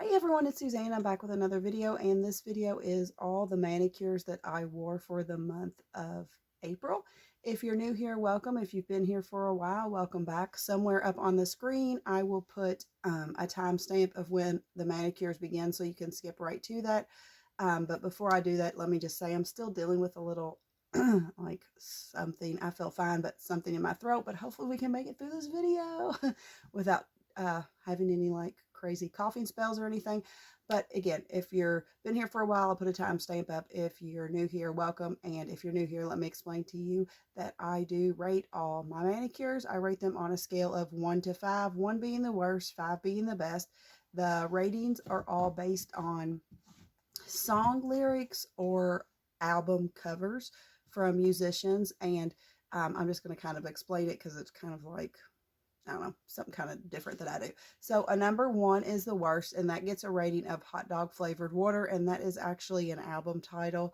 Hey everyone, it's Suzanne. I'm back with another video, and this video is all the manicures that I wore for the month of April. If you're new here, welcome. If you've been here for a while, welcome back. Somewhere up on the screen, I will put a timestamp of when the manicures begin so you can skip right to that. But before I do that, let me just say I'm still dealing with a little like something. I feel fine, but something in my throat, but hopefully we can make it through this video without having any like crazy coughing spells or anything. But again, if you've been here for a while, I'll put a timestamp up. If you're new here, welcome. And if you're new here, let me explain to you that I do rate all my manicures. I rate them on a scale of 1 to 5, 1 being the worst, 5 being the best. The ratings are all based on song lyrics or album covers from musicians. And I'm just going to kind of explain it because it's kind of like, I don't know, something kind of different that I do. So a number 1 is the worst, and that gets a rating of hot dog flavored water, and that is actually an album title,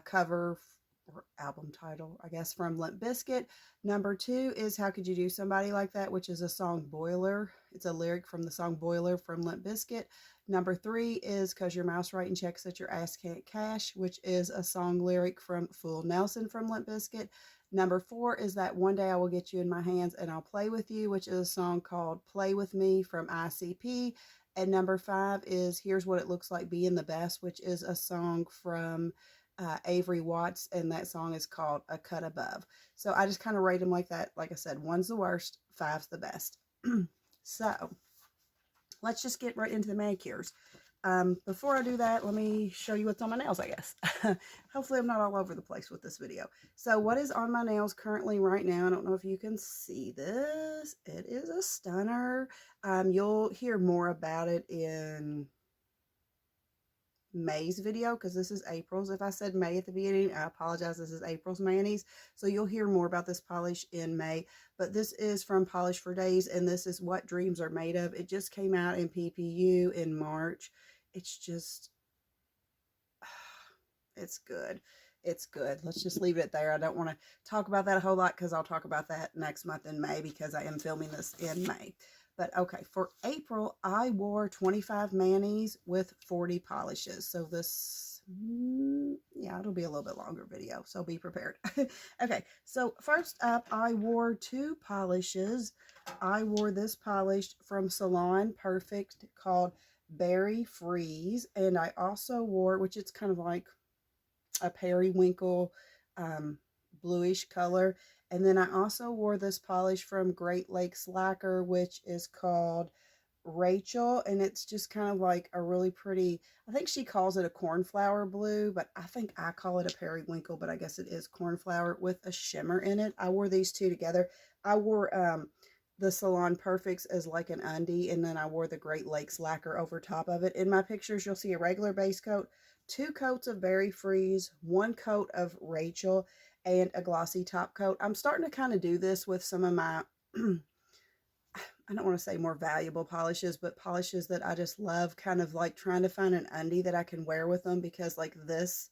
cover or album title, I guess, from Limp Bizkit. Number 2 is How Could You Do Somebody Like That, which is a song Boiler. It's a lyric from the song Boiler from Limp Bizkit. Number 3 is Cause Your Mouth's Writing Checks That Your Ass Can't Cash, which is a song lyric from Fool Nelson from Limp Bizkit. Number 4 is That One Day I Will Get You in My Hands and I'll Play With You, which is a song called Play With Me from ICP. And number 5 is Here's What It Looks Like Being the Best, which is a song from Avery Watts, and that song is called A Cut Above. So I just kind of rate them like that. Like I said, 1's the worst, 5's the best. So let's just get right into the manicures. Before I do that, let me show you what's on my nails, I guess. Hopefully I'm not all over the place with this video. So what is on my nails currently right now, I don't know if you can see this. It is a stunner. You'll hear more about it in May's video because this is April's. If I said May at the beginning, I apologize. This is April's manis. So you'll hear more about this polish in May. But this is from Polish for Days, and this is What Dreams Are Made Of. It just came out in PPU in March. It's just, it's good. It's good. Let's just leave it there. I don't want to talk about that a whole lot because I'll talk about that next month in May because I am filming this in May. But okay, for April, I wore 25 manis with 40 polishes. So this, yeah, it'll be a little bit longer video, so be prepared. Okay, so first up, I wore 2 polishes. I wore this polish from Salon Perfect called Berry Freeze, and I also wore, which it's kind of like a periwinkle bluish color, and then I also wore this polish from Great Lakes Lacquer, which is called Rachel, and it's just kind of like a really pretty, I think she calls it a cornflower blue, but I think I call it a periwinkle, but I guess it is cornflower with a shimmer in it. I wore these two together. I wore the Salon Perfects as like an undie, and then I wore the Great Lakes Lacquer over top of it. In my pictures, you'll see a regular base coat, 2 coats of Berry Freeze, 1 coat of Rachel, and a glossy top coat. I'm starting to kind of do this with some of my, I don't want to say more valuable polishes, but polishes that I just love, kind of like trying to find an undie that I can wear with them, because like this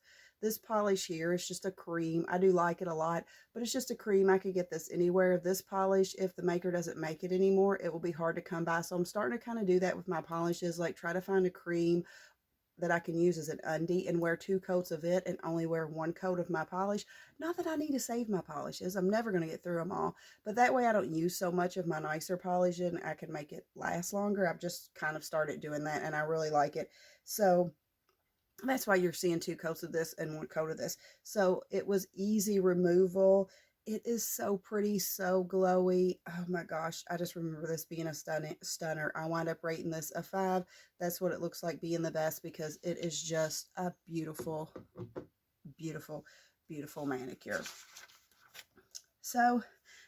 polish here is just a cream. I do like it a lot, but it's just a cream. I could get this anywhere. This polish, if the maker doesn't make it anymore, it will be hard to come by. So I'm starting to kind of do that with my polishes, like try to find a cream that I can use as an undie and wear 2 coats of it and only wear 1 coat of my polish. Not that I need to save my polishes. I'm never going to get through them all, but that way I don't use so much of my nicer polish and I can make it last longer. I've just kind of started doing that and I really like it. So that's why you're seeing 2 coats of this and 1 coat of this. So it was easy removal. It is so pretty, so glowy. Oh my gosh, I just remember this being a stunner. I wound up rating this a 5. That's what it looks like being the best, because it is just a beautiful, beautiful, beautiful manicure. So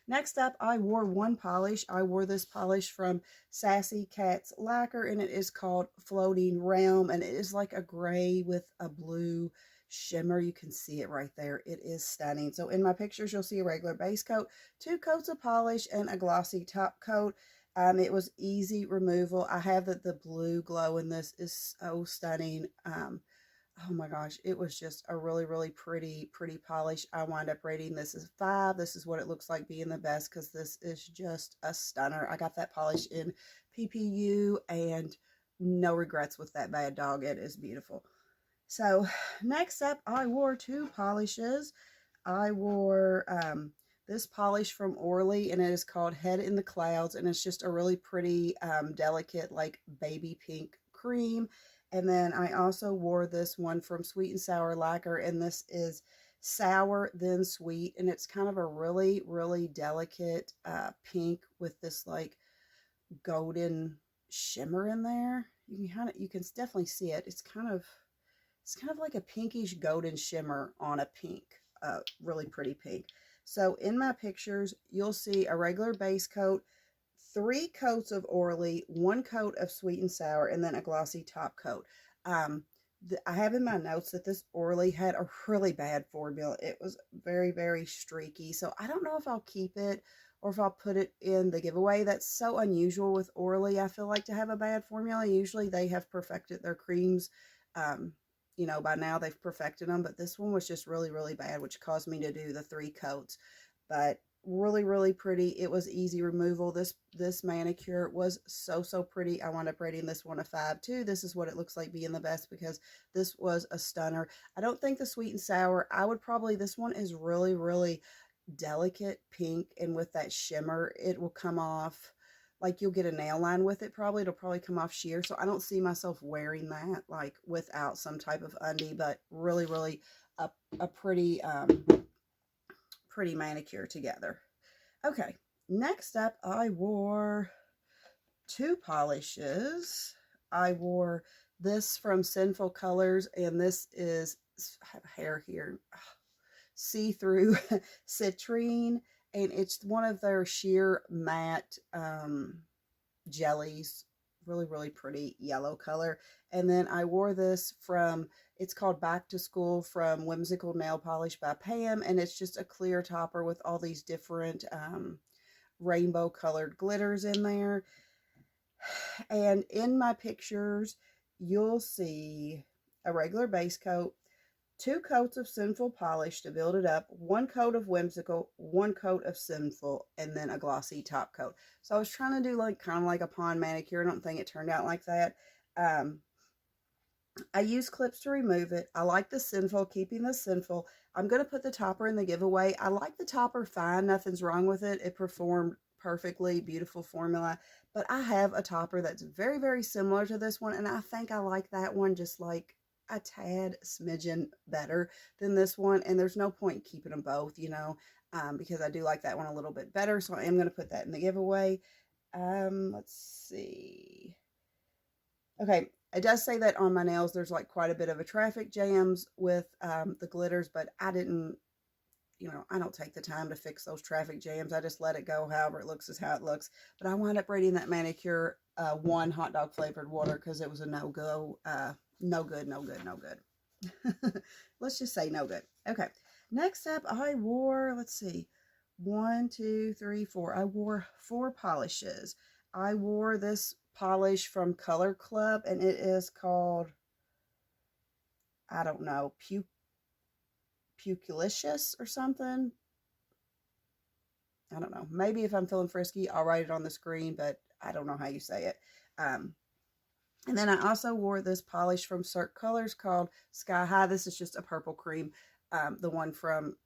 next up, I wore 1 polish. I wore this polish from Sassy Cat's Lacquer, and it is called Floating Realm, and it is like a gray with a blue shimmer. You can see it right there. It is stunning. So in my pictures, you'll see a regular base coat, 2 coats of polish, and a glossy top coat. It was easy removal. I have that the blue glow in this is so stunning. Oh my gosh, it was just a really, really pretty polish. I wind up rating this as 5. This is what it looks like being the best, because this is just a stunner. I got that polish in PPU and no regrets with that bad dog. It is beautiful. So next up, I wore 2 polishes. I wore this polish from Orly, and it is called Head in the Clouds, and it's just a really pretty, delicate, like baby pink cream. And then I also wore this one from Sweet and Sour Lacquer, and this is Sour Then Sweet, and it's kind of a really, really delicate pink with this like golden shimmer in there. You can definitely see it. It's kind of like a pinkish golden shimmer on a pink, really pretty pink. So in my pictures, you'll see a regular base coat, 3 coats of Orly, 1 coat of Sweet and Sour, and then a glossy top coat. I have in my notes that this Orly had a really bad formula. It was very, very streaky. So I don't know if I'll keep it or if I'll put it in the giveaway. That's so unusual with Orly, I feel like, to have a bad formula. Usually they have perfected their creams. You know, by now they've perfected them, but this one was just really, really bad, which caused me to do the 3 coats. But really, really pretty. It was easy removal. This manicure was so, so pretty. I wound up rating this one a 5 too. This is what it looks like being the best, because this was a stunner. I don't think the Sweet and Sour, this one is really, really delicate pink, and with that shimmer, it will come off like you'll get a nail line with it probably. It'll probably come off sheer. So I don't see myself wearing that like without some type of undie, but really, really a pretty, pretty manicure together. Okay. Next up, I wore 2 polishes. I wore this from Sinful Colors, and this is, I have hair here, see-through citrine. And it's one of their sheer matte jellies. Really, really pretty yellow color. And then I wore this from, it's called Back to School from Whimsical Nail Polish by Pam. And it's just a clear topper with all these different rainbow colored glitters in there. And in my pictures, you'll see a regular base coat, 2 coats of Sinful polish to build it up, 1 coat of Whimsical, 1 coat of Sinful, and then a glossy top coat. So I was trying to do like kind of like a pond manicure. I don't think it turned out like that. I use clips to remove it. I like the Sinful, keeping the Sinful. I'm going to put the topper in the giveaway. I like the topper fine. Nothing's wrong with it. It performed perfectly. Beautiful formula. But I have a topper that's very, very similar to this one, and I think I like that one just like a tad smidgen better than this one, and there's no point keeping them both, you know, because I do like that one a little bit better. So I am going to put that in the giveaway. Let's see. Okay, it does say that on my nails there's like quite a bit of a traffic jams with the glitters, but I didn't, you know, I don't take the time to fix those traffic jams. I just let it go. However it looks is how it looks. But I wound up rating that manicure 1 hot dog flavored water, because it was a no-go. No good, no good, no good. Let's just say no good. Okay. Next up, I wore, let's see, 1, 2, 3, 4. I wore 4 polishes. I wore this polish from Color Club, and it is called, I don't know, Puculicious or something. I don't know. Maybe if I'm feeling frisky, I'll write it on the screen, but I don't know how you say it. And then I also wore this polish from Cirque Colors called Sky High. This is just a purple cream. The one from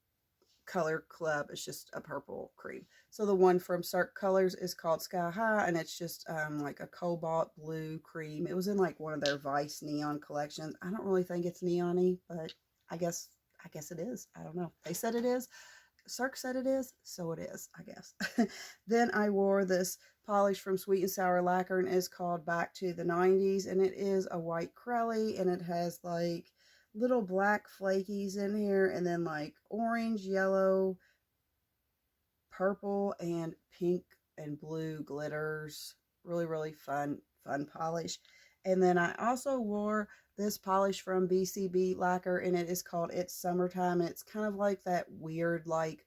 Color Club is just a purple cream. So the one from Cirque Colors is called Sky High, and it's just like a cobalt blue cream. It was in like one of their Vice neon collections. I don't really think it's neon-y, but I guess it is. I don't know. They said it is. Cirque said it is, so it is, I guess. Then I wore this polish from Sweet and Sour Lacquer, and it's called Back to the 90s, and it is a white crelly, and it has like little black flakies in here, and then like orange, yellow, purple, and pink and blue glitters. Really, really fun polish. And then I also wore this polish from BCB Lacquer, and it is called It's Summertime. And it's kind of like that weird, like,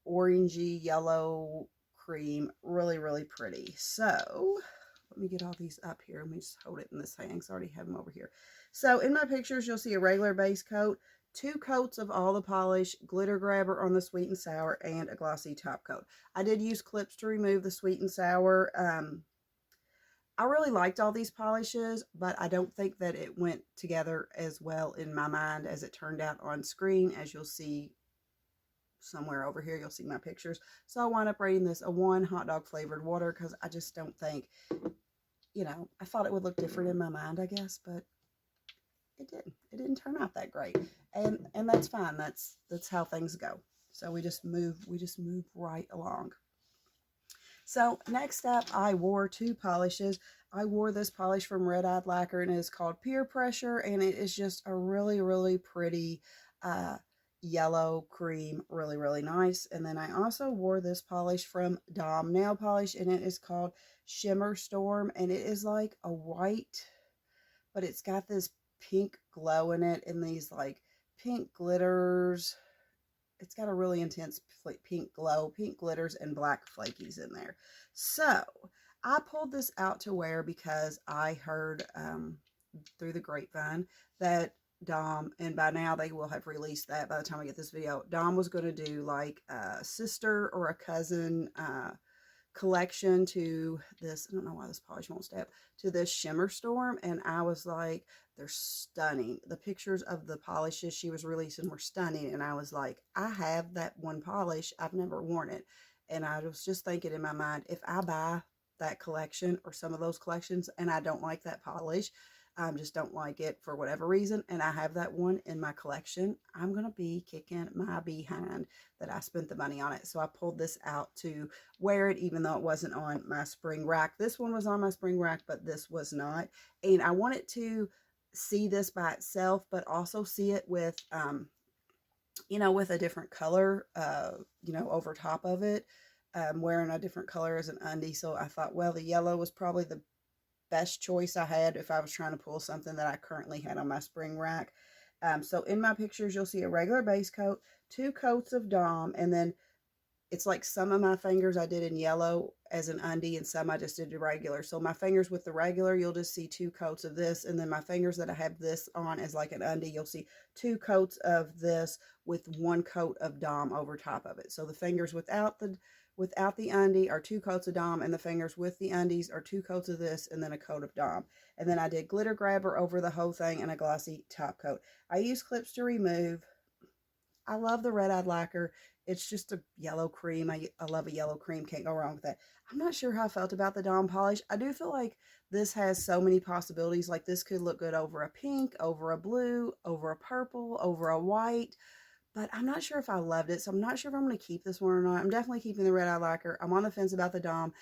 orangey yellow cream. Really, really pretty. So, let me get all these up here. Let me just hold it in this hand, because I already have them over here. So, in my pictures, you'll see a regular base coat, 2 coats of all the polish, glitter grabber on the Sweet and Sour, and a glossy top coat. I did use clips to remove the Sweet and Sour I really liked all these polishes, but I don't think that it went together as well in my mind as it turned out on screen. As you'll see somewhere over here, you'll see my pictures. So I wound up rating this a 1 hot dog flavored water because I just don't think, you know, I thought it would look different in my mind, I guess, but it didn't. It didn't turn out that great. And that's fine. That's how things go. So we just move right along. So next up, I wore 2 polishes. I wore this polish from Red Eyed Lacquer, and it is called Peer Pressure, and it is just a really, really pretty yellow cream, really, really nice. And then I also wore this polish from Dom Nail Polish, and it is called Shimmer Storm, and it is like a white, but it's got this pink glow in it, and these like pink glitters. It's got a really intense pink glow, pink glitters, and black flakies in there. So I pulled this out to wear because I heard through the grapevine that Dom, and by now they will have released that by the time I get this video, Dom was going to do like a sister or a cousin collection to this. I don't know why this polish won't step, to this Shimmer Storm, and I was like, they're stunning. The pictures of the polishes she was releasing were stunning, and I was like, I have that one polish, I've never worn it. And I was just thinking in my mind, if I buy that collection or some of those collections and I don't like that polish, I just don't like it for whatever reason, and I have that one in my collection, I'm going to be kicking my behind that I spent the money on it. So I pulled this out to wear it, even though it wasn't on my spring rack. This one was on my spring rack, but this was not. And I wanted to see this by itself, but also see it with, you know, with a different color, you know, over top of it. Wearing a different color as an undie. So I thought, well, the yellow was probably the best choice I had if I was trying to pull something that I currently had on my spring rack. So in my pictures, you'll see a regular base coat, 2 coats of Dom, and then it's like some of my fingers I did in yellow as an undie, and some I just did the regular. So my fingers with the regular, you'll just see 2 coats of this, and then my fingers that I have this on as like an undie, you'll see 2 coats of this with 1 coat of Dom over top of it. So the fingers without the undie are 2 coats of Dom, and the fingers with the undies are 2 coats of this and then a coat of Dom. And then I did glitter grabber over the whole thing and a glossy top coat. I use clips to remove. I love the Red Eyed Lacquer. It's just a yellow cream. I love a yellow cream. Can't go wrong with that. I'm not sure how I felt about the Dom polish. I do feel like this has so many possibilities. Like this could look good over a pink, over a blue, over a purple, over a white. But I'm not sure if I loved it, so I'm not sure if I'm going to keep this one or not. I'm definitely keeping the Red Eye Lacquer. I'm on the fence about the Dom.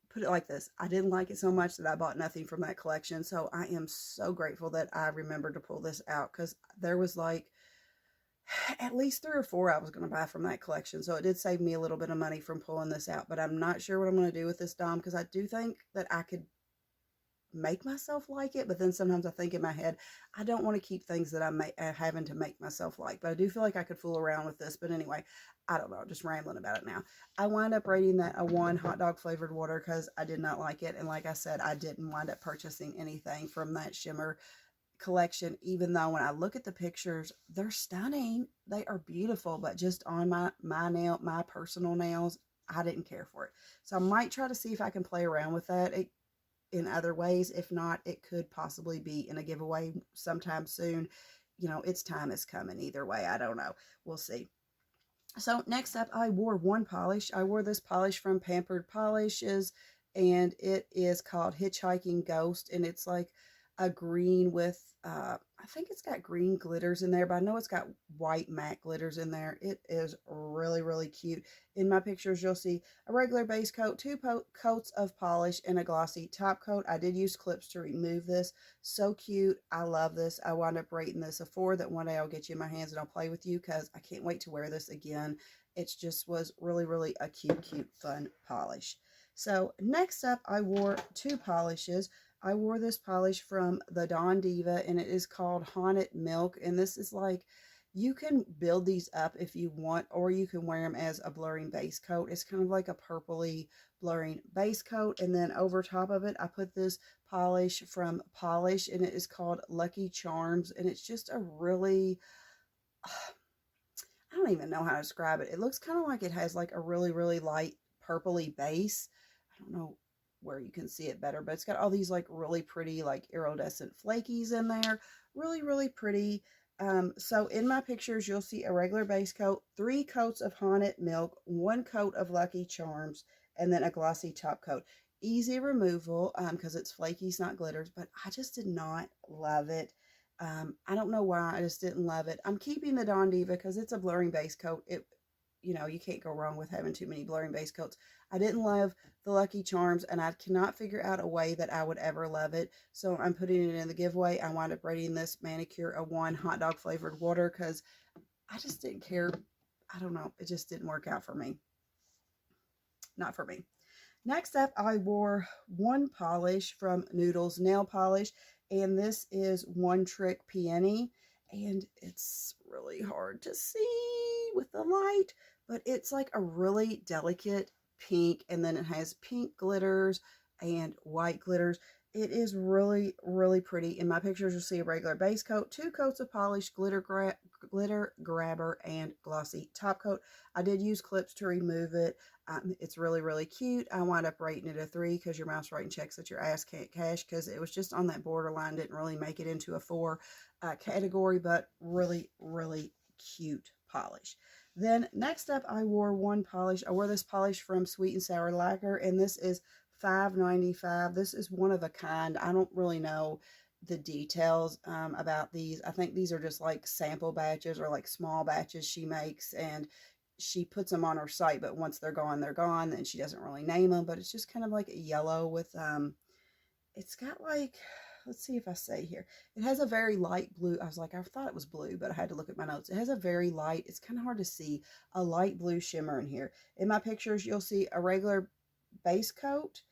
Put it like this. I didn't like it so much that I bought nothing from that collection, so I am so grateful that I remembered to pull this out, because there was like at least 3 or 4 I was going to buy from that collection, so it did save me a little bit of money from pulling this out. But I'm not sure what I'm going to do with this Dom, because I do think that I could make myself like it, but then sometimes I think in my head, I don't want to keep things that I'm having to make myself like, but I do feel like I could fool around with this. But anyway, I don't know, just rambling about it now. I wind up rating that a 1 hot dog flavored water because I did not like it, and like I said, I didn't wind up purchasing anything from that Shimmer collection, even though when I look at the pictures, they're stunning, they are beautiful, but just on my personal nails, I didn't care for it. So I might try to see if I can play around with that in other ways. If not, it could possibly be in a giveaway sometime soon. You know, its time is coming either way. I don't know. We'll see. So next up, I wore 1 polish. I wore this polish from Pampered Polishes, and it is called Hitchhiking Ghost, and it's like a green with, I think it's got green glitters in there, but I know it's got white matte glitters in there. It is really, really cute. In my pictures, you'll see a regular base coat, 2 coats of polish, and a glossy top coat. I did use clips to remove this. So cute. I love this. I wound up rating this a 4, that one day I'll get you in my hands and I'll play with you, because I can't wait to wear this again. It just was really, really a cute, cute, fun polish. So next up, I wore 2 polishes. I wore this polish from the Dawn Diva, and it is called Haunted Milk. And this is like, you can build these up if you want, or you can wear them as a blurring base coat. It's kind of like a purpley blurring base coat. And then over top of it, I put this polish from Polish, and it is called Lucky Charms. And it's just a really, I don't even know how to describe it. It looks kind of like it has like a really, really light purpley base. I don't know. where you can see it better, but it's got all these like really pretty like iridescent flakies in there. Really, really pretty. So in my pictures, you'll see a regular base coat, 3 coats of Haunted Milk, 1 coat of Lucky Charms, and then a glossy top coat. Easy removal because it's flakies, not glitters, but I just did not love it. I don't know why, I just didn't love it. I'm keeping the Dawn Diva because it's a blurring base coat. You know, you can't go wrong with having too many blurring base coats. I didn't love the Lucky Charms, and I cannot figure out a way that I would ever love it. So I'm putting it in the giveaway. I wound up rating this manicure a 1 hot dog flavored water because I just didn't care. I don't know. It just didn't work out for me. Not for me. Next up, I wore one polish from Noodles Nail Polish, and this is One Trick Peony, and it's really hard to see with the light, but it's like a really delicate pink, and then it has pink glitters and white glitters. It is really, really pretty. In my pictures, you'll see a regular base coat, 2 coats of polish, glitter grabber, and glossy top coat. I did use clips to remove it. It's really, really cute. I wound up rating it a 3 because your mouse writing checks that your ass can't cash, because it was just on that borderline. Didn't really make it into a 4 category, but really, really cute polish. Then next up, I wore one polish. I wore this polish from Sweet and Sour Lacquer, and this is $5.95. This is one of a kind. I don't really know the details about these. I think these are just like sample batches or like small batches she makes, and she puts them on her site, but once they're gone, and she doesn't really name them, but it's just kind of like a yellow with, it's got like, let's see if I say here, it has a very light blue. I was like, I thought it was blue, but I had to look at my notes. It has a very light, it's kind of hard to see, a light blue shimmer in here. In my pictures, you'll see a regular base coat,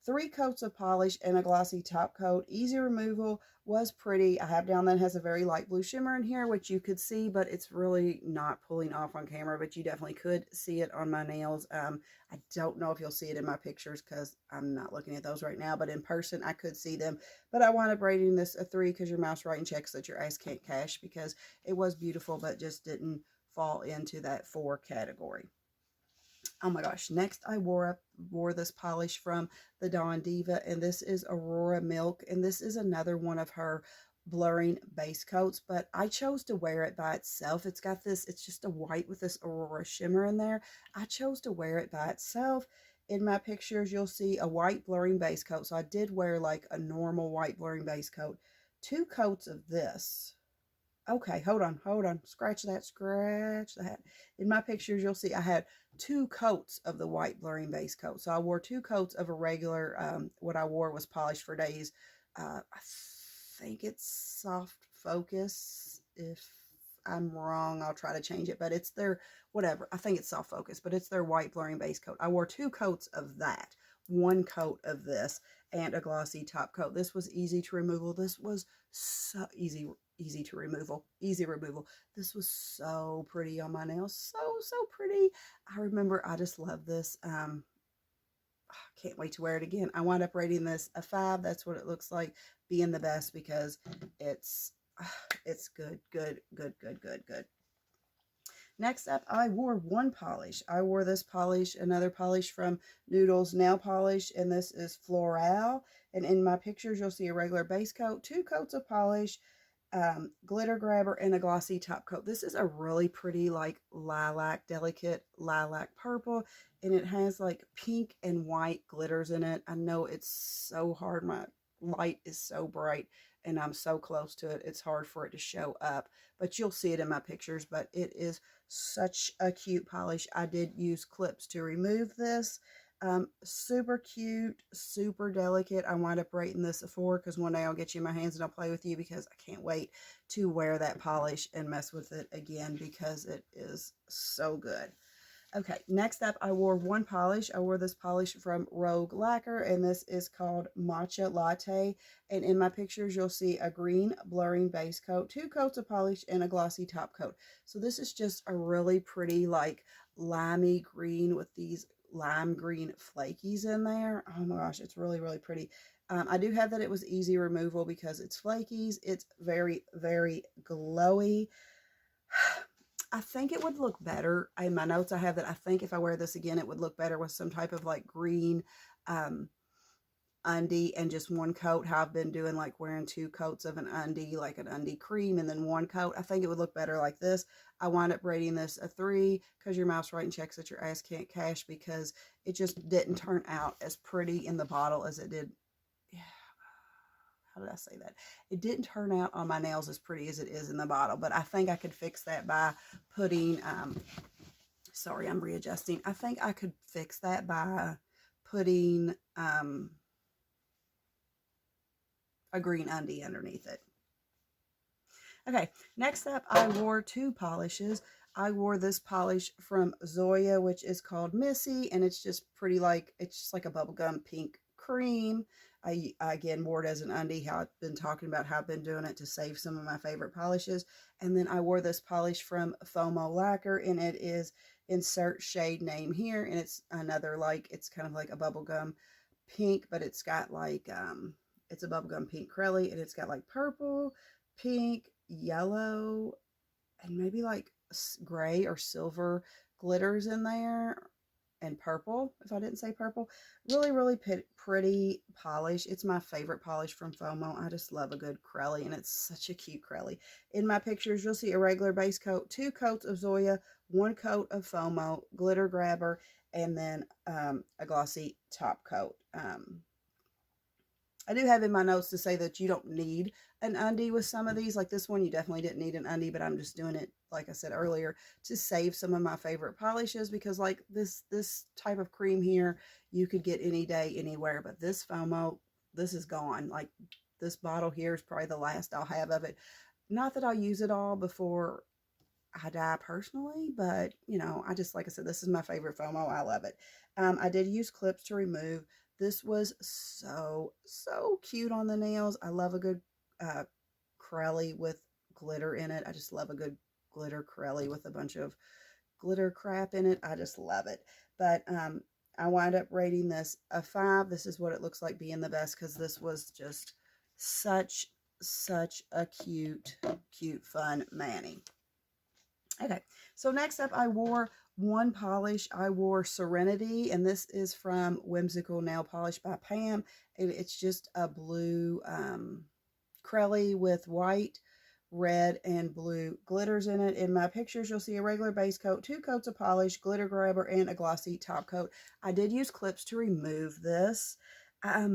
3 coats of polish, and a glossy top coat. Easy removal, was pretty. I have down that has a very light blue shimmer in here, which you could see, but it's really not pulling off on camera, but you definitely could see it on my nails. I don't know if you'll see it in my pictures because I'm not looking at those right now, but in person I could see them. But I wound up rating this a 3 because your mouse writing checks that your ass can't cash, because it was beautiful, but just didn't fall into that 4 category. Oh my gosh, next I wore this polish from the Dawn Diva, and this is Aurora Milk, and this is another one of her blurring base coats, but I chose to wear it by itself. It's got this, it's just a white with this Aurora shimmer in there. I chose to wear it by itself. In my pictures, you'll see a white blurring base coat, so I did wear like a normal white blurring base coat. 2 coats of this. Okay, hold on. Scratch that. In my pictures, you'll see I had 2 coats of the white blurring base coat. So I wore 2 coats of a regular, what I wore was Polish for Days. I think it's Soft Focus. If I'm wrong, I'll try to change it, but it's their, whatever. I think it's Soft Focus, but it's their white blurring base coat. I wore 2 coats of that, 1 coat of this, and a glossy top coat. This was easy to removal. This was so easy removal. This was so pretty on my nails. So pretty. I remember, I just love this. Can't wait to wear it again. I wound up rating this a 5. That's what it looks like, being the best, because it's good. Next up, I wore one polish. I wore this polish, another polish from Noodles Nail Polish, and this is Floral. And in my pictures, you'll see a regular base coat, 2 coats of polish, glitter grabber, and a glossy top coat. This is a really pretty, like, lilac, delicate lilac purple, and it has like pink and white glitters in it. I know it's so hard. My light is so bright and I'm so close to it, it's hard for it to show up, but you'll see it in my pictures. But it is such a cute polish. I did use clips to remove this. Super cute, super delicate. I wind up rating this a 4 because one day I'll get you in my hands and I'll play with you, because I can't wait to wear that polish and mess with it again, because it is so good. Okay, next up, I wore one polish. I wore this polish from Rogue Lacquer, and this is called Matcha Latte. And in my pictures, you'll see a green blurring base coat, 2 coats of polish, and a glossy top coat. So this is just a really pretty, like, limey green with these lime green flakies in there. Oh my gosh, it's really, really pretty. I do have that it was easy removal because it's flakies. It's very, very glowy. I think it would look better. In my notes, I have that I think if I wear this again, it would look better with some type of like green undie and just one coat, how I've been doing, like wearing 2 coats of an undie, like an undie cream and then one coat. I think it would look better like this. I wind up rating this a 3 because your mouse writing checks that your ass can't cash, because it just didn't turn out as pretty in the bottle as it did. Yeah, how did I say that? It didn't turn out on my nails as pretty as it is in the bottle, but I think I could fix that by putting, sorry, I'm readjusting. I think I could fix that by putting a green undie underneath it. Okay, next up, I wore 2 polishes. I wore this polish from Zoya, which is called Missy, and it's just pretty, like, it's just like a bubblegum pink cream. I again wore it as an undie, how I've been talking about how I've been doing it to save some of my favorite polishes. And then I wore this polish from Fomo Lacquer, and it is insert shade name here, and it's another, like, it's kind of like a bubblegum pink, but it's got like, it's a bubblegum pink crelly, and it's got like purple, pink, yellow, and maybe like gray or silver glitters in there, and purple, if I didn't say purple. Really, really pretty polish. It's my favorite polish from Fomo. I just love a good crelly, and it's such a cute crelly. In my pictures, you'll see a regular base coat, 2 coats of Zoya, 1 coat of Fomo, glitter grabber, and then a glossy top coat. I do have in my notes to say that you don't need an undie with some of these. Like this one, you definitely didn't need an undie, but I'm just doing it, like I said earlier, to save some of my favorite polishes, because like this type of cream here, you could get any day, anywhere, but this Fomo, this is gone. Like this bottle here is probably the last I'll have of it. Not that I'll use it all before I die personally, but you know, I just, like I said, this is my favorite Fomo. I love it. I did use clips to remove. This was so cute on the nails. I love a good crelly with glitter in it. I just love a good glitter crelly with a bunch of glitter crap in it. I just love it. But I wind up rating this a 5. This is what it looks like being the best, because this was just such a cute fun mani. Okay, so next up, I wore 1 polish. I wore Serenity, and this is from Whimsical Nail Polish by Pam. It's just a blue crelly with white, red, and blue glitters in it. In my pictures, you'll see a regular base coat, 2 coats of polish, glitter grabber, and a glossy top coat. I did use clips to remove this. I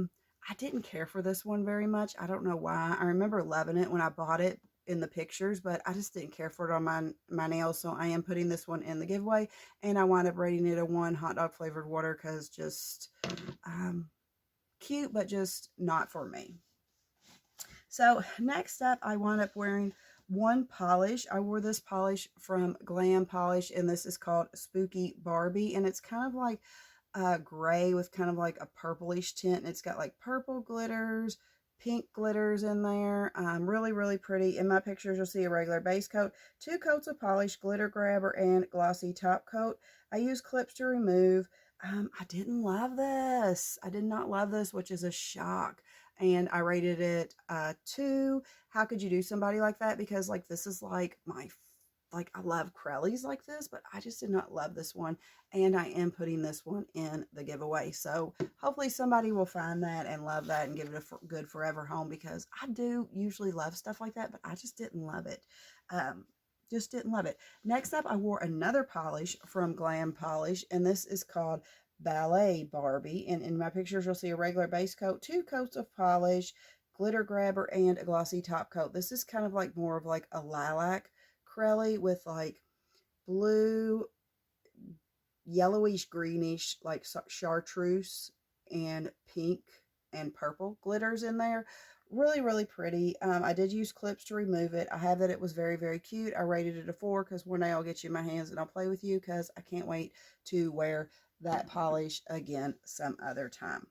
didn't care for this one very much. I don't know why. I remember loving it when I bought it in the pictures, but I just didn't care for it on my nails, so I am putting this one in the giveaway, and I wind up rating it a 1 hot dog flavored water, because just cute, but just not for me. So next up, I wound up wearing 1 polish. I wore this polish from Glam Polish, and this is called Spooky Barbie, and it's kind of like gray with kind of like a purplish tint, and it's got like purple glitters, pink glitters in there. Really pretty. In my pictures, you'll see a regular base coat, 2 coats of polish, glitter grabber, and glossy top coat. I use clips to remove. I didn't love this. I did not love this, which is a shock. And I rated it 2. How could you do somebody like that? Because like this is like I love crellies like this, but I just did not love this one, and I am putting this one in the giveaway. So hopefully somebody will find that and love that and give it a good forever home, because I do usually love stuff like that, but I just didn't love it. Just didn't love it. Next up, I wore another polish from Glam Polish, and this is called Ballet Barbie. And in my pictures, you'll see a regular base coat, 2 coats of polish, glitter grabber, and a glossy top coat. This is kind of like more of like a lilac crelly with like blue, yellowish, greenish, like chartreuse and pink and purple glitters in there. Really pretty. I did use clips to remove it. I have that it was very cute. I rated it a 4 because one day I'll get you in my hands and I'll play with you, because I can't wait to wear that polish again some other time.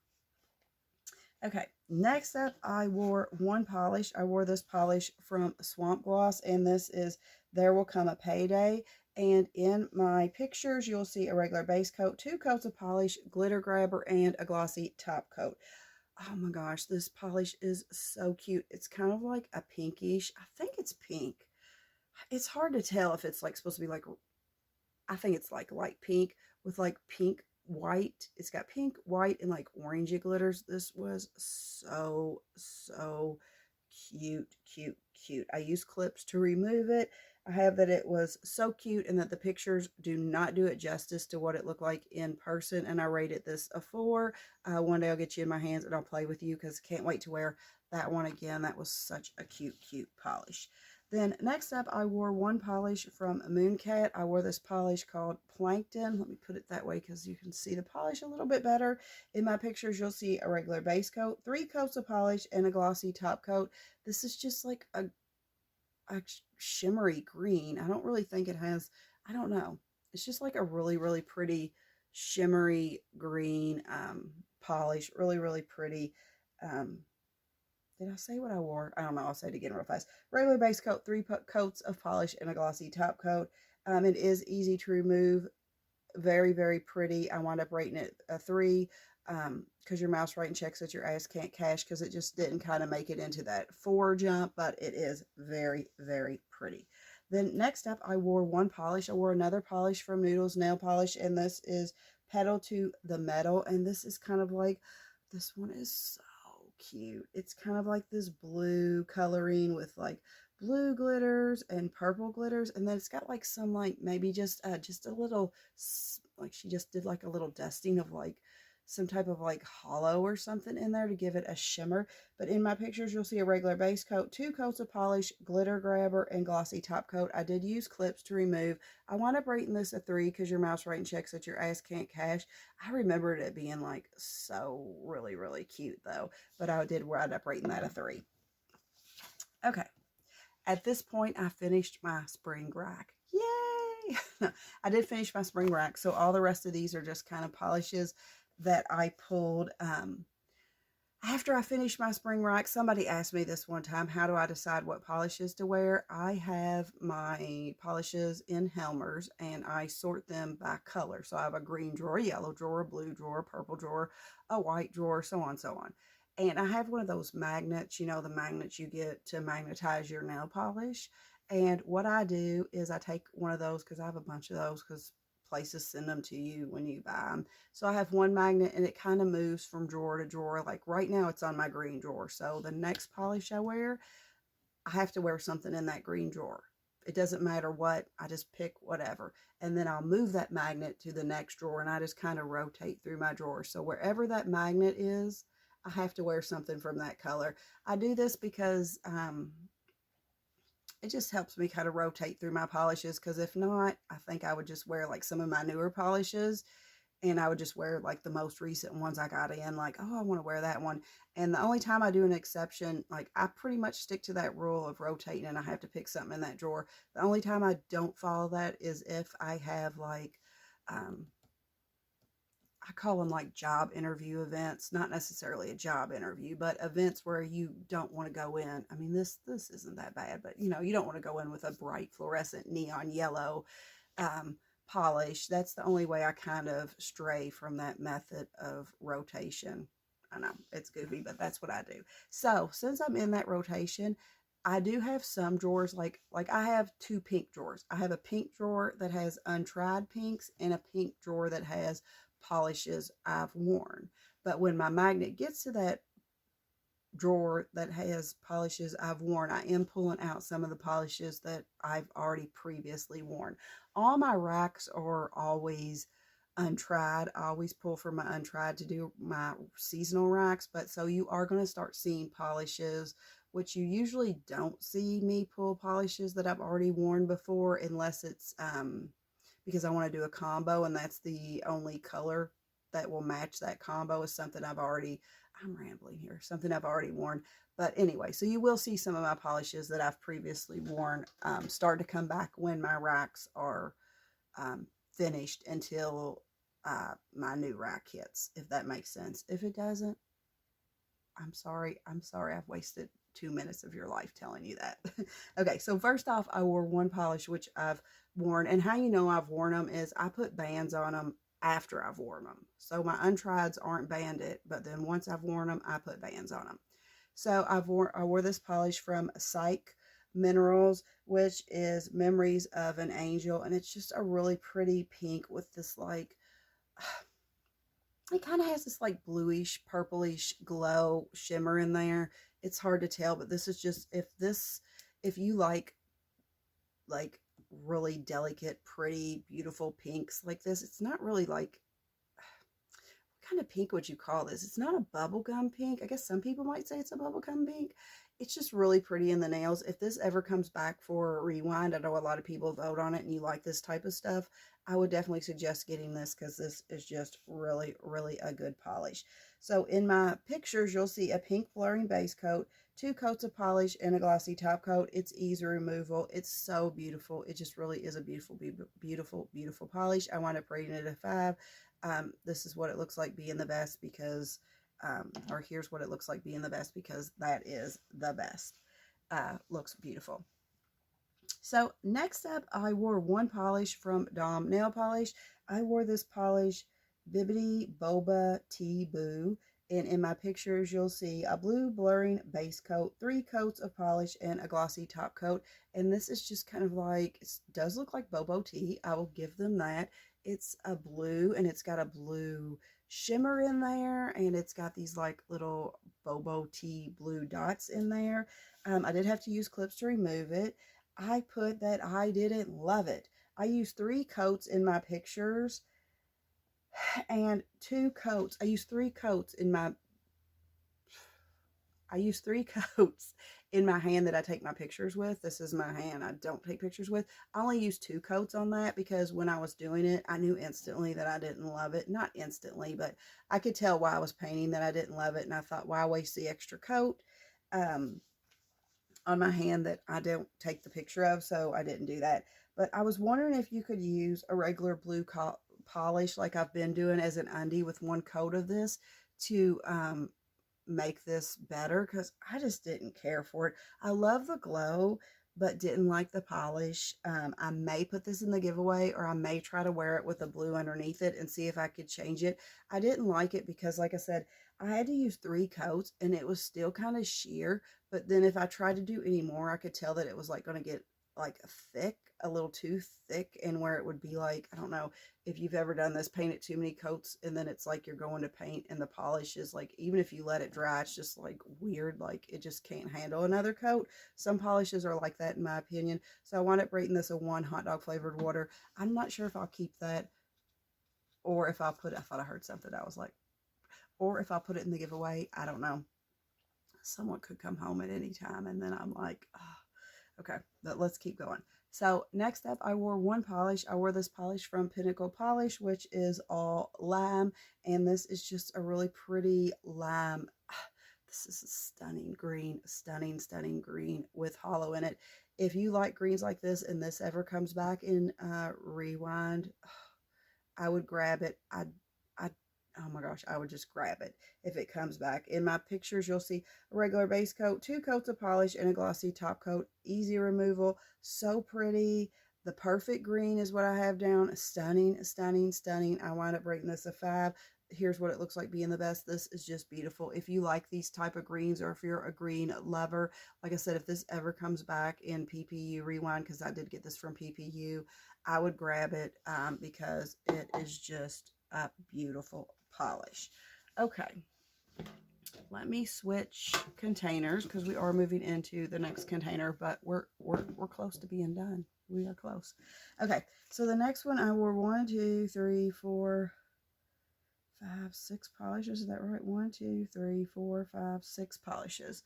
Okay, next up, I wore 1 polish. I wore this polish from Swamp Gloss, and this is There Will Come a Payday. And in my pictures, you'll see a regular base coat, 2 coats of polish, glitter grabber, and a glossy top coat. Oh my gosh, this polish is so cute. It's kind of like a pinkish. I think it's pink. It's hard to tell if it's like supposed to be like, I think it's like light pink with like pink white. It's got pink, white, and like orangey glitters. This was so, so cute, cute, cute. I used clips to remove it. I have that it was so cute and that the pictures do not do it justice to what it looked like in person. And I rated this a 4. One day I'll get you in my hands and I'll play with you because can't wait to wear that one again. That was such a cute, cute polish. Then next up, I wore one polish from Mooncat. I wore this polish called Plankton. Let me put it that way because you can see the polish a little bit better. In my pictures, you'll see a regular base coat, 3 coats of polish, and a glossy top coat. This is just like a shimmery green. I don't really think it has, I don't know. It's just like a really, really pretty shimmery green polish. Really, really pretty. Did I say what I wore? I don't know. I'll say it again real fast. Regular base coat, 3 coats of polish, and a glossy top coat. It is easy to remove. Very, very pretty. I wound up rating it a 3 because your mouse writing checks that your ass can't cash because it just didn't kind of make it into that 4 jump, but it is very, very pretty. Then next up, I wore one polish. I wore another polish from Noodles nail polish, and this is Petal to the Metal, and this is kind of like, this one is so cute. It's kind of like this blue coloring with like blue glitters and purple glitters, and then it's got like some like maybe just a little, like she just did like a little dusting of like some type of like hollow or something in there to give it a shimmer. But in my pictures, you'll see a regular base coat, 2 coats of polish, glitter grabber, and glossy top coat. I did use clips to remove. I wound up rating this a 3 because your mouse writing checks that your ass can't cash. I remembered it being like so really, really cute though. But I did wind up rating that a 3. Okay. At this point, I finished my spring rack. Yay! I did finish my spring rack. So all the rest of these are just kind of polishes that I pulled after I finished my spring rack. Somebody asked me this one time, how do I decide what polishes to wear? I have my polishes in Helmers and I sort them by color. So I have a green drawer, yellow drawer, blue drawer, purple drawer, a white drawer, so on, so on. And I have one of those magnets, you know, the magnets you get to magnetize your nail polish. And what I do is I take one of those, because I have a bunch of those because places send them to you when you buy them. So I have one magnet and it kind of moves from drawer to drawer. Like right now it's on my green drawer. So the next polish I wear, I have to wear something in that green drawer. It doesn't matter what, I just pick whatever. And then I'll move that magnet to the next drawer and I just kind of rotate through my drawer. So wherever that magnet is, I have to wear something from that color. I do this because it just helps me kind of rotate through my polishes, because if not, I think I would just wear like some of my newer polishes and I would just wear like the most recent ones I got in, like, oh, I want to wear that one. And the only time I do an exception, like I pretty much stick to that rule of rotating and I have to pick something in that drawer. The only time I don't follow that is if I have like, I call them like job interview events, not necessarily a job interview, but events where you don't want to go in. I mean, this isn't that bad, but you know, you don't want to go in with a bright fluorescent neon yellow polish. That's the only way I kind of stray from that method of rotation. I know it's goofy, but that's what I do. So since I'm in that rotation, I do have some drawers, like I have 2 pink drawers. I have a pink drawer that has untried pinks and a pink drawer that has polishes I've worn. But when my magnet gets to that drawer that has polishes I've worn, I am pulling out some of the polishes that I've already previously worn. All my racks are always untried. I always pull from my untried to do my seasonal racks, but so you are going to start seeing polishes, which you usually don't see me pull polishes that I've already worn before, unless it's because I want to do a combo and that's the only color that will match that combo, is something I've already, I'm rambling here, something I've already worn. But anyway, so you will see some of my polishes that I've previously worn start to come back when my racks are finished until my new rack hits, if that makes sense. If it doesn't, I'm sorry. I've wasted 2 minutes of your life telling you that. Okay, so first off, I wore one polish, which I've worn. And how you know I've worn them is I put bands on them after I've worn them. So my untrieds aren't banded, but then once I've worn them, I put bands on them. So I wore this polish from Psych Minerals, which is Memories of an Angel. And it's just a really pretty pink with this like, it kind of has this like bluish, purplish glow shimmer in there. It's hard to tell, but this is just, if you like really delicate, pretty, beautiful pinks like this, it's not really like, what kind of pink would you call this? It's not a bubblegum pink. I guess some people might say it's a bubblegum pink. It's just really pretty in the nails. If this ever comes back for a rewind, I know a lot of people vote on it and you like this type of stuff, I would definitely suggest getting this because this is just really, really a good polish. So in my pictures, you'll see a pink blurring base coat, 2 coats of polish, and a glossy top coat. It's easy removal. It's so beautiful. It just really is a beautiful, beautiful, beautiful polish. I wound up rating it a 5. This is what it looks like being the best because, or here's what it looks like being the best because that is the best. Looks beautiful. So next up, I wore one polish from Dom Nail Polish. I wore this polish, Bibbidi Boba Tea Boo. And in my pictures, you'll see a blue blurring base coat, 3 coats of polish, and a glossy top coat. And this is just kind of like, it does look like Bobo tea. I will give them that. It's a blue, and it's got a blue shimmer in there, and it's got these like little Bobo tea blue dots in there. I did have to use clips to remove it. I put that I didn't love it. I used 3 coats in my pictures and 2 coats. I used 3 coats in my hand that I take my pictures with. This is my hand I don't take pictures with. I only used 2 coats on that because when I was doing it, I knew instantly that I didn't love it. Not instantly, but I could tell while I was painting that I didn't love it. And I thought, why waste the extra coat on my hand that I don't take the picture of, so I didn't do that. But I was wondering if you could use a regular blue polish like I've been doing as an undie with 1 coat of this to make this better because I just didn't care for it. I love the glow, but didn't like the polish. I may put this in the giveaway, or I may try to wear it with a blue underneath it and see if I could change it. I didn't like it because, like I said, I had to use 3 coats and it was still kind of sheer. But then if I tried to do any more, I could tell that it was like going to get like thick, a little too thick, and where it would be like, I don't know if you've ever done this, painted too many coats and then it's like you're going to paint and the polish is like, even if you let it dry, it's just like weird, like it just can't handle another coat. Some polishes are like that in my opinion. So I wound up rating this a 1 hot dog flavored water. I'm not sure if I'll keep that or if I'll put it, I thought I heard something. I was like, or if I'll put it in the giveaway. I don't know. Someone could come home at any time and then I'm like, oh, okay, but let's keep going. So next up, I wore 1 polish. I wore this polish from Pinnacle Polish, which is all lime, and this is just a really pretty lime. This is a stunning green, stunning, stunning green with hollow in it. If you like greens like this and this ever comes back in Rewind, I would grab it. Oh my gosh, I would just grab it if it comes back. In my pictures, you'll see a regular base coat, 2 coats of polish, and a glossy top coat. Easy removal. So pretty. The perfect green is what I have down. Stunning, stunning, stunning. I wind up rating this a 5. Here's what it looks like being the best. This is just beautiful. If you like these type of greens, or if you're a green lover, like I said, if this ever comes back in PPU Rewind, because I did get this from PPU, I would grab it because it is just a beautiful polish. Okay, let me switch containers because we are moving into the next container, but we're close to being done. We are close. Okay, so the next one I wore 1, 2, 3, 4, 5, 6 polishes. Is that right? 1, 2, 3, 4, 5, 6 polishes.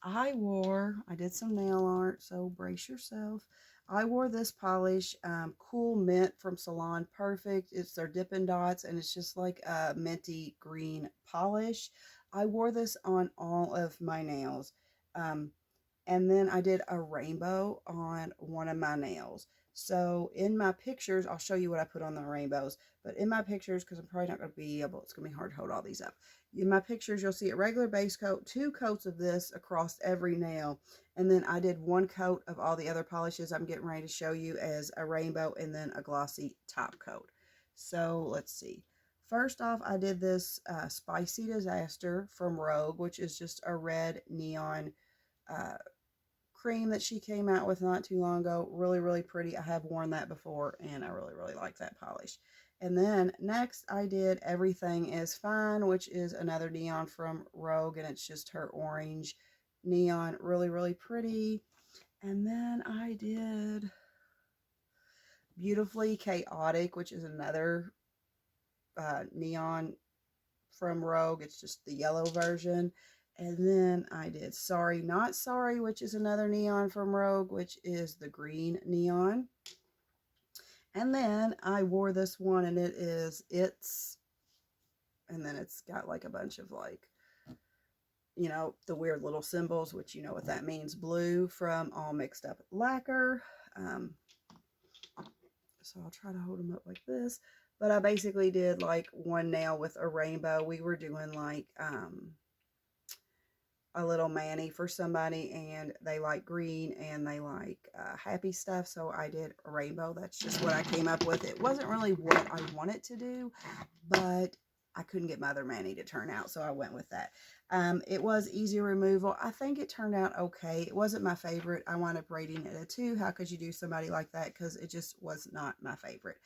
I did some nail art, so brace yourself. I wore this polish, Cool Mint from Salon. Perfect. It's their Dippin' Dots, and it's just like a minty green polish. I wore this on all of my nails. And then I did a rainbow on one of my nails. So in my pictures, I'll show you what I put on the rainbows. But in my pictures, because I'm probably not going to be able, it's going to be hard to hold all these up. In my pictures, you'll see a regular base coat, 2 coats of this across every nail. And then I did 1 coat of all the other polishes I'm getting ready to show you as a rainbow, and then a glossy top coat. So let's see. First off, I did this Spicy Disaster from Rogue, which is just a red neon cream that she came out with not too long ago. Really, really pretty. I have worn that before, and I really, really like that polish. And then next I did Everything Is Fine, which is another neon from Rogue, and it's just her orange neon, really, really pretty. And then I did Beautifully Chaotic, which is another neon from Rogue. It's just the yellow version. And then I did Sorry Not Sorry, which is another neon from Rogue, which is the green neon. And then I wore this one, and and then it's got like a bunch of like, you know, the weird little symbols, which you know what that means, blue, from All Mixed Up Lacquer. So I'll try to hold them up like this. But I basically did like one nail with a rainbow. We were doing like a little mani for somebody, and they like green and they like happy stuff. So I did a rainbow. That's just what I came up with. It wasn't really what I wanted to do, but I couldn't get my other mani to turn out, so I went with that. It was easy removal. I think it turned out okay. It wasn't my favorite. I wound up rating it a 2. How could you do somebody like that? Because it just was not my favorite.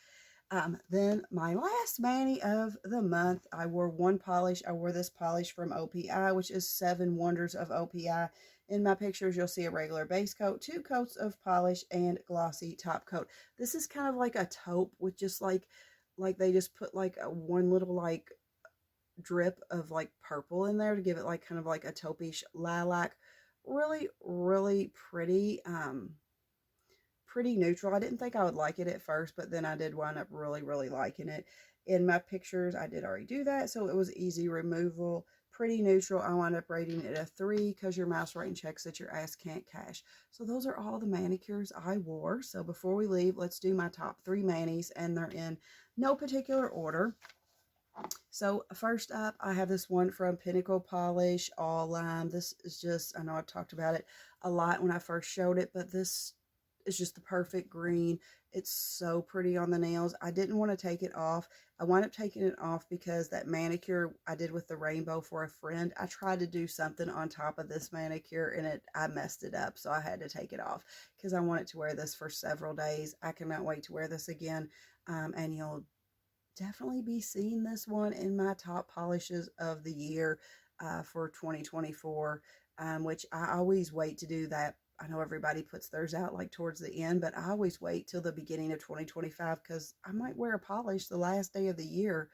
Then my last mani of the month, I wore one polish. I wore this polish from OPI, which is 7 Wonders of OPI. In my pictures, you'll see a regular base coat, 2 coats of polish, and glossy top coat. This is kind of like a taupe with just like they just put like a one little like drip of like purple in there to give it like kind of like a taupe-ish lilac. Really, really pretty. Pretty neutral. I didn't think I would like it at first, but then I did wind up really, really liking it. In my pictures, I did already do that, so it was easy removal. Pretty neutral. I wound up rating it a 3 because your mouse rating checks that your ass can't cash. So those are all the manicures I wore. So before we leave, let's do my top 3 manis, and they're in no particular order. So first up, I have this one from Pinnacle Polish, all lime. This is just, I know I've talked about it a lot when I first showed it, but this is just the perfect green. It's so pretty on the nails. I didn't want to take it off. I wound up taking it off because that manicure I did with the rainbow for a friend, I tried to do something on top of this manicure, and I messed it up, so I had to take it off because I wanted to wear this for several days. I cannot wait to wear this again, and you'll definitely be seeing this one in my top polishes of the year for 2024, which I always wait to do that. I know everybody puts theirs out like towards the end, but I always wait till the beginning of 2025 because I might wear a polish the last day of the year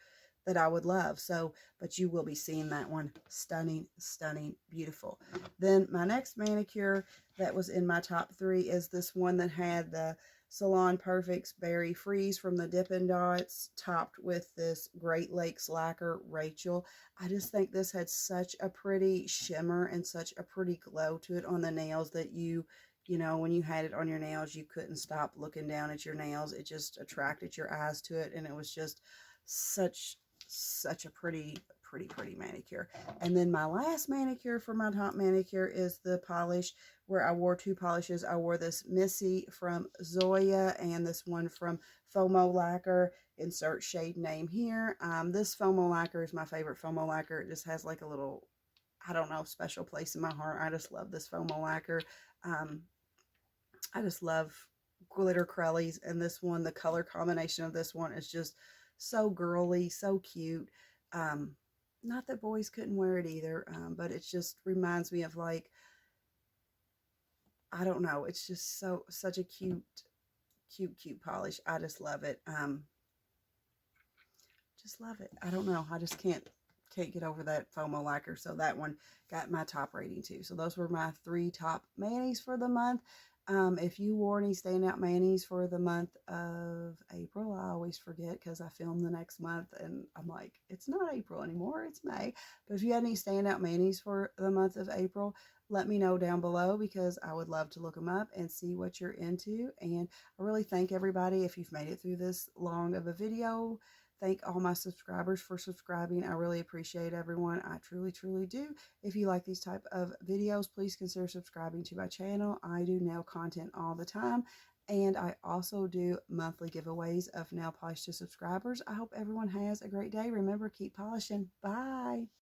that I would love. So, but you will be seeing that one. Stunning, stunning, beautiful. Then my next manicure that was in my top 3 is this one that had the Salon Perfects Berry Freeze from the Dippin' Dots, topped with this Great Lakes Lacquer Rachel. I just think this had such a pretty shimmer and such a pretty glow to it on the nails that you know, when you had it on your nails, you couldn't stop looking down at your nails. It just attracted your eyes to it, and it was just such a pretty manicure. And then my last manicure for my top manicure is the polish where I wore 2 polishes. I wore this Missy from Zoya and this one from Fomo Lacquer. Insert shade name here. This Fomo Lacquer is my favorite Fomo Lacquer. It just has like a little, I don't know, special place in my heart. I just love this Fomo Lacquer. I just love glitter crellies, and this one, the color combination of this one is just so girly, so cute. Not that boys couldn't wear it either, but it just reminds me of like, I don't know, it's just such a cute polish. I just love it. Just love it. I don't know, I just can't get over that Fomo Lacquer, so that one got my top rating too. So those were my 3 top manis for the month. If you wore any standout manis for the month of April, I always forget because I film the next month and I'm like, it's not April anymore, it's May. But if you had any standout manis for the month of April, let me know down below because I would love to look them up and see what you're into. And I really thank everybody if you've made it through this long of a video. Thank all my subscribers for subscribing. I really appreciate everyone. I truly, truly do. If you like these type of videos, please consider subscribing to my channel. I do nail content all the time, and I also do monthly giveaways of nail polish to subscribers. I hope everyone has a great day. Remember, keep polishing. Bye.